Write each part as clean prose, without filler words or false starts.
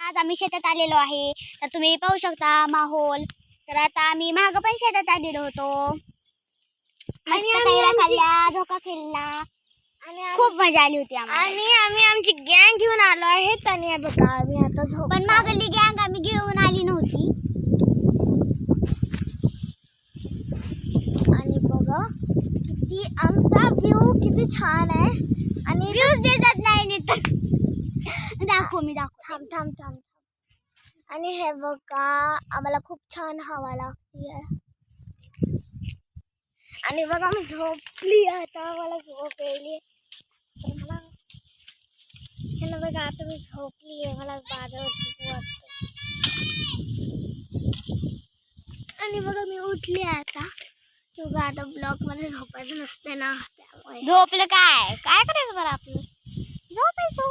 आज आम्ही शेतात आलेलो आहे, तर तुम्ही पाहू शकता माहोल. तर आता आम्ही मागं पण शेतात आलेलो होतो आणि कैरा खाल्ल्या, झोका खेळला आणि खूप मजा आली होती आम्हाला. आणि आम्ही आमची गँग घेऊन आलो आहेत आणि हे बघा आम्ही आता पण मागली गँग आम्ही घेऊन आली नव्हती. आणि बघा किती आमचा व्ह्यू किती छान आहे आणि व्ह्यूज देतात नाही नीट. दाखव मी दाखव. थांब आणि हे बघा आम्हाला खूप छान हवा लागते आणि बघा मी झोपली आता मला झोप येईल तर मला हे बघा आता मी झोपली आहे मला बाजारात झोप वाटते आणि बघा मी उठली आता बघा आता ब्लॉक मध्ये झोपायचं नसते ना त्यामुळे झोपलं काय काय करायचं बरं आपलं झोपायचं.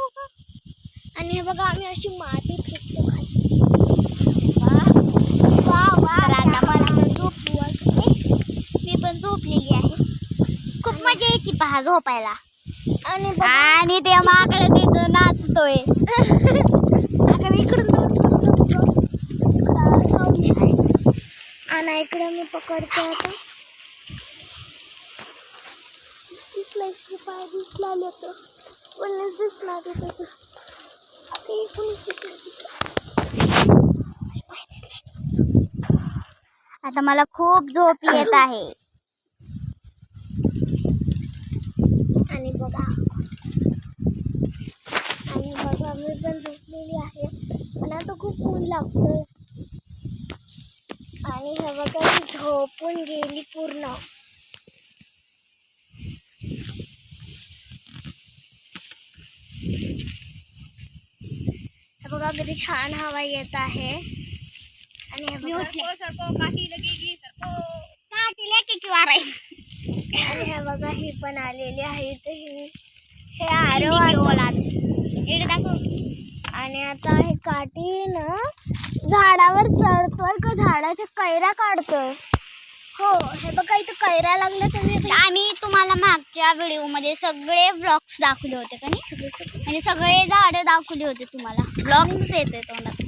आणि हे बघा आम्ही अशी माती फेकतो खाली. तर आता मला तर झोप वाटते. मी पण झोपलेली आहे. खूप मजा येते पहा झोपायला. आणि ते माकडे तिथं नाचतोय. आणि इकडे मी पकडतो आता पाय दिसला दिसला आता मला खूप झोप येत आहे. आणि बघा मी पण झोपलेली आहे पण आता खूप ऊन लागतंय आणि हे बघा मी झोपून गेली पूर्ण. हे बघा किती छान हवा येत आहे आणि हे बघा ही पण आलेली आहे हे आरव आणि आता हे काठी ना झाडावर चढतोय का झाडाच्या कैऱ्या काढतोय. हो हे बघा इथं कैऱ्या लागल्या तुम्ही आम्ही तुम्हाला मागच्या व्हिडिओमध्ये सगळे ब्लॉग्स दाखवले होते का नाही म्हणजे सगळे झाडं दाखवली होते तुम्हाला. ब्लॉग्स येते तोंडात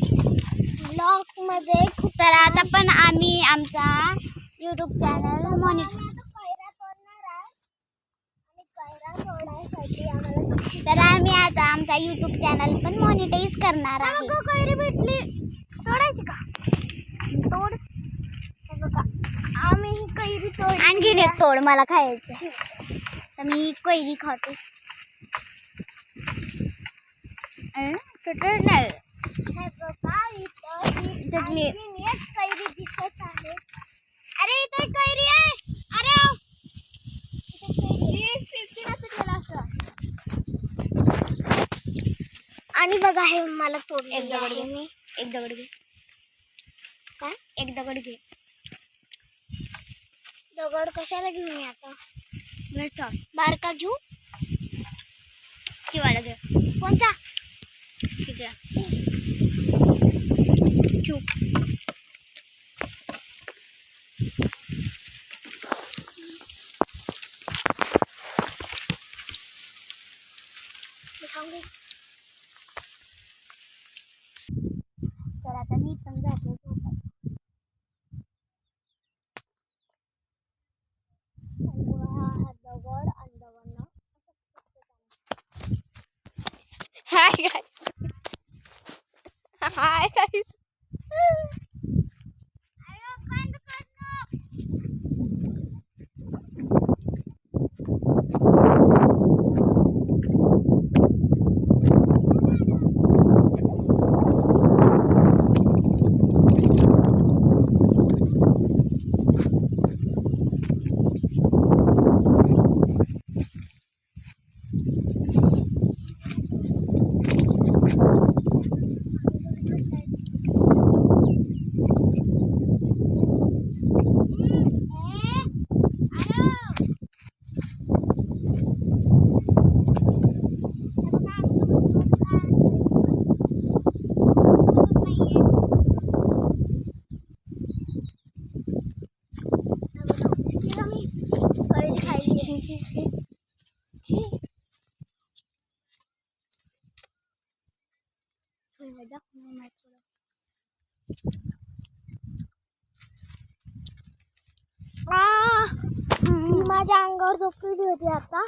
ब्लॉग मध्ये खूप. तर आता पण आम्ही आमचा यूट्यूब चॅनल तर आम्ही आता आमचा यूट्यूब चॅनल पण मॉनिटाईज करणार आहे. कैरी भेटली तोडायची का तोड. हे बघा आम्ही ही कैरी तोड आणखीन एक तोड मला खायचं तर मी कैरी खाते. नाही हे बघा इथं एक कैरी दिसत आहे. अरे इथे कैरी आहे. अरे आणि बघा हे मला तोडले. एक दगड घे. एक दगड घे. काय एक दगड घे. दगड कशाला घेऊ मी आता बारका घेऊ किंवा घे. कोणता ठीक आहे घेऊ. तर आता मी पण जाते झोपायला. दगड आणि दगड ना हाय गाइस. Hi guys. माझ्या अंगावर झोपली होती आता.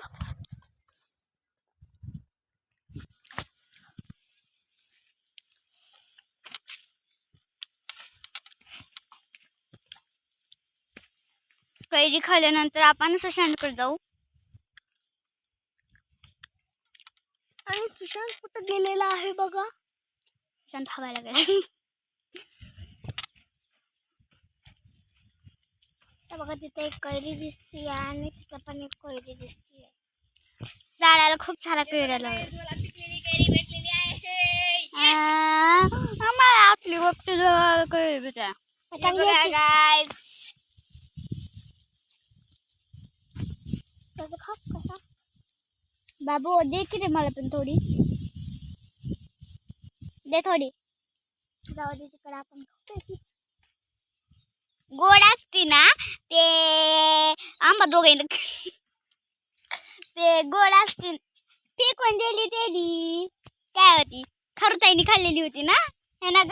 कैरी खाल्ल्यानंतर आपण सुशांतकडे जाऊ. आणि सुशांत कुठं गेलेला आहे बघा. सुशांत हवायला गेला. बघा तिथे एक कैरी दिसते आणि तिथं पण एक कैरी दिसते. झाडाला खूप सारा कैऱ्या आम्हाला आपली वक्ती कैरी भेटा. कसा बाबू दे की रे मला पण थोडी दे थोडी. जाऊ दे तिकडे आपण गोड असते ना ते आंबा दोघांना ते गोड असते फेकून दिली त्याची काय होती खरुताईने खाल्लेली होती ना हे ना ग.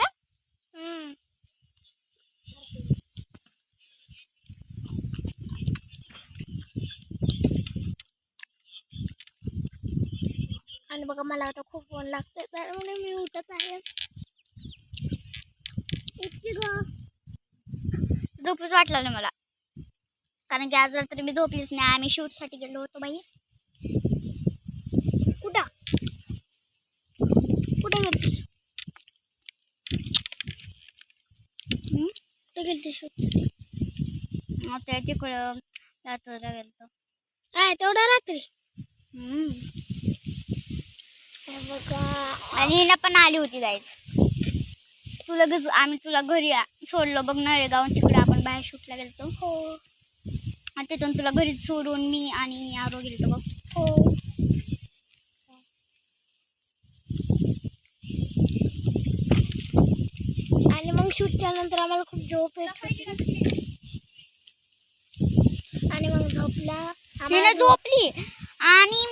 आणि बघा मला आता खूप ऊन लागतं त्यामुळे मी उठत आहे. झोपूच वाटलं नाही मला कारण की आज रात्री मी झोपलीच नाही. आम्ही शूट साठी गेलो होतो बाई. कुठं गेलतीस? कुठे गेलती शूट साठी? मग त्या तिकडं लातूरला गेलतो. तेवढा रात्री. बघा आणि हिला पण आली होती जायचं. तू लगेच आम्ही तुला घरी सोडलो बघ नळेगाव. तिकडे आपण बाहेर शूटला गेलतो. हो. आणि तिथून तुला घरी सोडून मी आणि आरो गेलतो बघ. हो. आणि मग शूटच्या नंतर आम्हाला खूप झोप येत होती आणि मग हिला झोपली आणि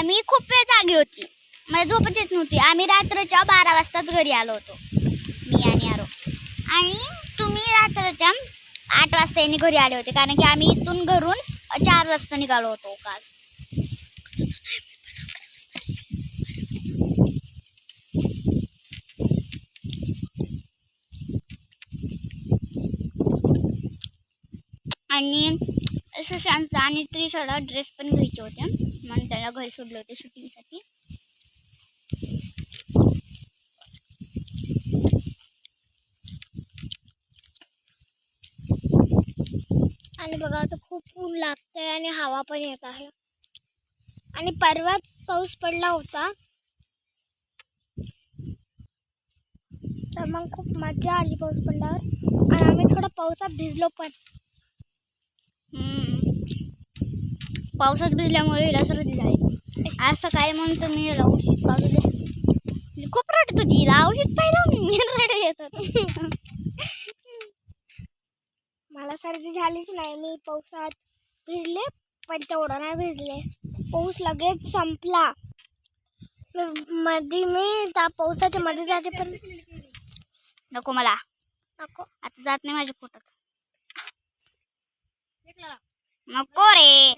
मी खूप वेळ जागी होती. मला झोपच येत नव्हती. आम्ही रात्रीच्या 12 वाजताच घरी आलो होतो मी आणि आरो. आणि तुम्ही रात्रीच्या 8 वाजता यांनी घरी आले होते कारण की आम्ही इथून घरून 4 वाजता निघालो होतो काल. आणि सुशांत आणि त्रिशाला ड्रेस पण घ्यायचे होते म्हणून त्याला घरी सोडले होते शूटिंगसाठी. आणि बघा आता खूप ऊन लागतंय आणि हवा पण येत आहे. आणि परवाच पाऊस पडला होता तर मग खूप मजा आली पाऊस पडल्यावर. आणि आम्ही थोडा पावसात भिजलो पण. पावसात भिजल्यामुळे हिला सर्दी झाली. आज सकाळी म्हणून तर मी हिला औषध पाजले. खूप रडत होती. हिला औषध पाहिलं मी रड येत होती. मला सर्दी झालीच नाही. मी पावसात भिजले पण तेवढं नाही भिजले. पाऊस लगेच संपला. मध्ये मी त्या पावसाच्या मध्ये जायचे पण नको मला. नको आता जात नाही माझ्या पोटात. नको रे.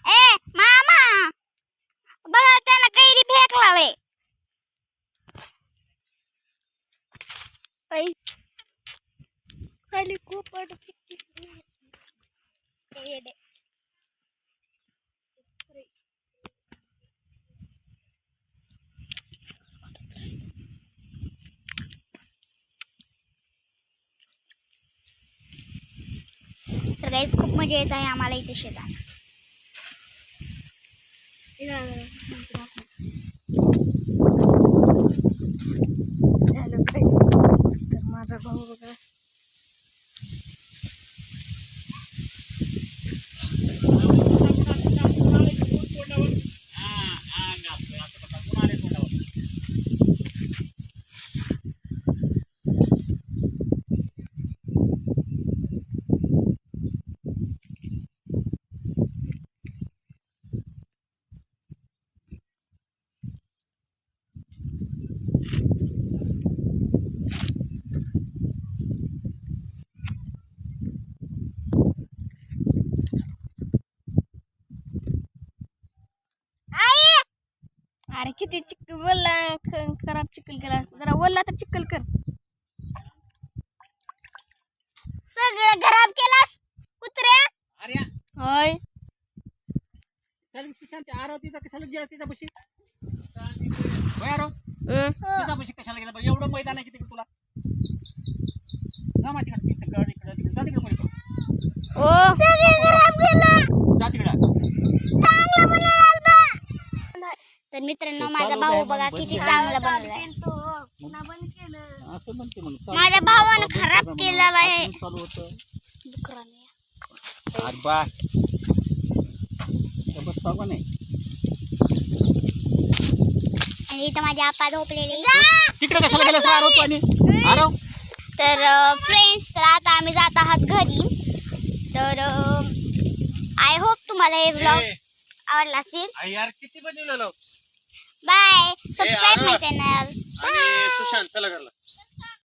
ए मामा बघा त्यानं कैरी फेकलाय. खाली खूप तर गाईस खूप मजा येत आहे आम्हाला इथे शेतात. तर माझा भाऊ बघा अरे किती चिक्कल बोलला खराब चिक्कल केला असता जरा बोलला तर चिक्कल कर सगळं खराब केलास कुत्र्या. अरे होय चल तू शांत आरव तिचा कशाला गेला तिचा बशी होय आरव तिचा बशी कशाला गेला बरं? एवढं मैदान आहे की तिकडे तुला जा माझ्या तिकडे तिकडे तिकडे जा तिकडे कोणी ओ सगळं खराब केलं. जा तिकडे चांगलं बनवलं. तर मित्रांनो माझा चालू भाऊ आहे, बघा बंद किती केलं. चांगला बनवलाय. बंद केलं असं म्हणते म्हणून माझ्या भावानं खराब केलेला आहे. चालू होतं डुकराने. अरे बा बस बाबा नाही आणि इथं माझे आप्पा झोपलेले. तिकडे कशाला गेला आरव तू आणि आरव तर फ्रेंड्स तर आता आम्ही जात आहात घरी. तर आय होप तुम्हाला हे व्लॉग आवडला असेल. यार किती बनवलेलं बाय सबस्क्राईब आरव. माय चॅनल. आणि सुशांत चला घरला